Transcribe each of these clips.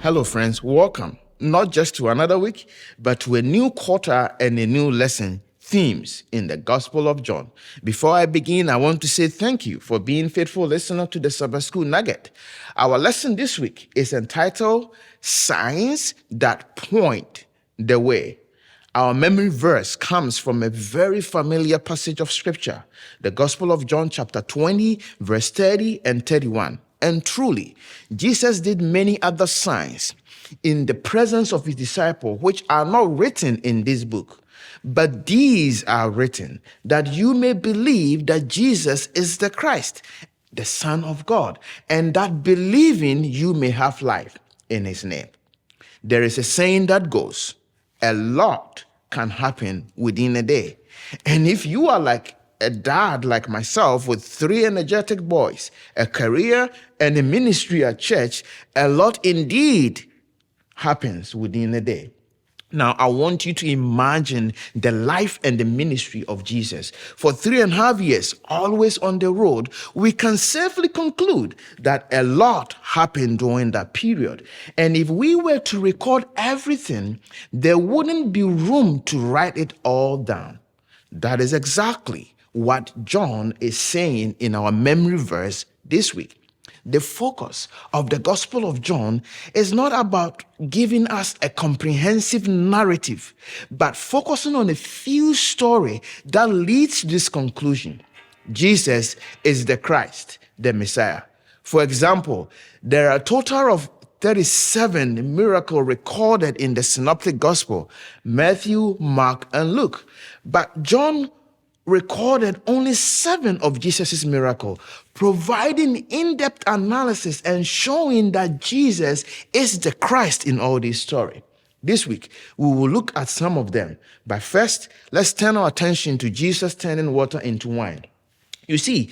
Hello, friends. Welcome, not just to another week, but to a new quarter and a new lesson, themes in the Gospel of John. Before I begin, I want to say thank you for being faithful listener to the Sabbath School Nugget. Our lesson this week is entitled Signs That Point the Way. Our memory verse comes from a very familiar passage of Scripture, the Gospel of John chapter 20, verse 30 and 31. And truly, Jesus did many other signs in the presence of his disciples, which are not written in this book. But these are written that you may believe that Jesus is the Christ, the Son of God, and that believing you may have life in his name. There is a saying that goes, a lot can happen within a day. And if you are like a dad like myself with 3 energetic boys, a career and a ministry at church, a lot indeed happens within a day. Now, I want you to imagine the life and the ministry of Jesus. For 3.5 years, always on the road, we can safely conclude that a lot happened during that period. And if we were to record everything, there wouldn't be room to write it all down. That is exactly what John is saying in our memory verse this week. The focus of the Gospel of John is not about giving us a comprehensive narrative, but focusing on a few stories that leads to this conclusion. Jesus is the Christ, the Messiah. For example, there are a total of 37 miracles recorded in the Synoptic Gospel, Matthew, Mark, and Luke. But John recorded only 7 of Jesus' miracles, providing in-depth analysis and showing that Jesus is the Christ in all these stories. This week, we will look at some of them. But first, let's turn our attention to Jesus turning water into wine. You see,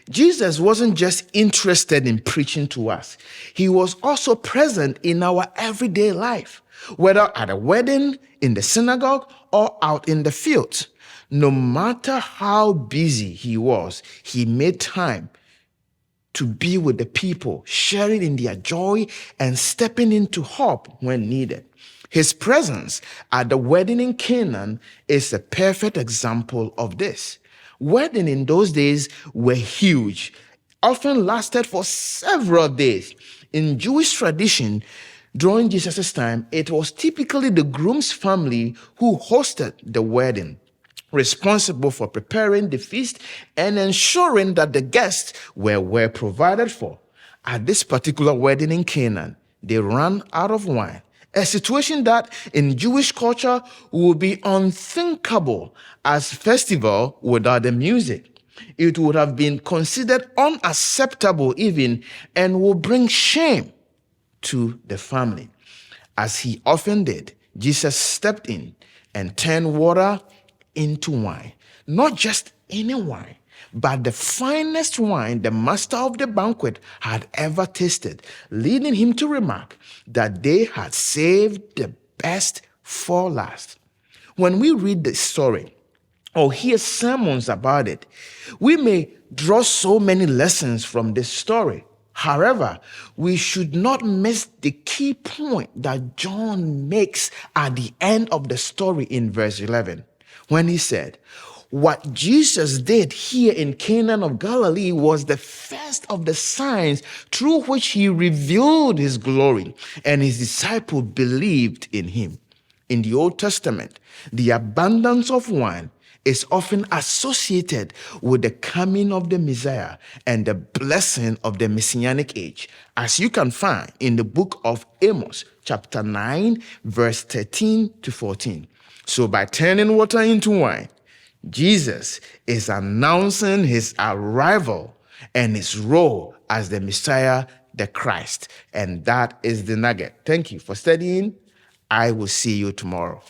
Jesus wasn't just interested in preaching to us. He was also present in our everyday life, whether at a wedding, in the synagogue, or out in the fields. No matter how busy he was, he made time to be with the people, sharing in their joy and stepping in to help when needed. His presence at the wedding in Cana is a perfect example of this. Weddings in those days were huge, often lasted for several days. In Jewish tradition, during Jesus' time, it was typically the groom's family who hosted the wedding, responsible for preparing the feast and ensuring that the guests were well provided for. At this particular wedding in Cana, they ran out of wine, a situation that in Jewish culture would be unthinkable as festival without the music. It would have been considered unacceptable even and would bring shame to the family. As he often did, Jesus stepped in and turned water into wine. Not just any wine, but the finest wine the master of the banquet had ever tasted, leading him to remark that they had saved the best for last. When we read the story or hear sermons about it, we may draw so many lessons from this story. However, we should not miss the key point that John makes at the end of the story in verse 11. When he said, what Jesus did here in Cana of Galilee was the first of the signs through which he revealed his glory, and his disciples believed in him. In the Old Testament, the abundance of wine is often associated with the coming of the Messiah and the blessing of the Messianic age, as you can find in the book of Amos, chapter 9, verse 13 to 14. So by turning water into wine, Jesus is announcing his arrival and his role as the Messiah, the Christ. And that is the nugget. Thank you for studying. I will see you tomorrow.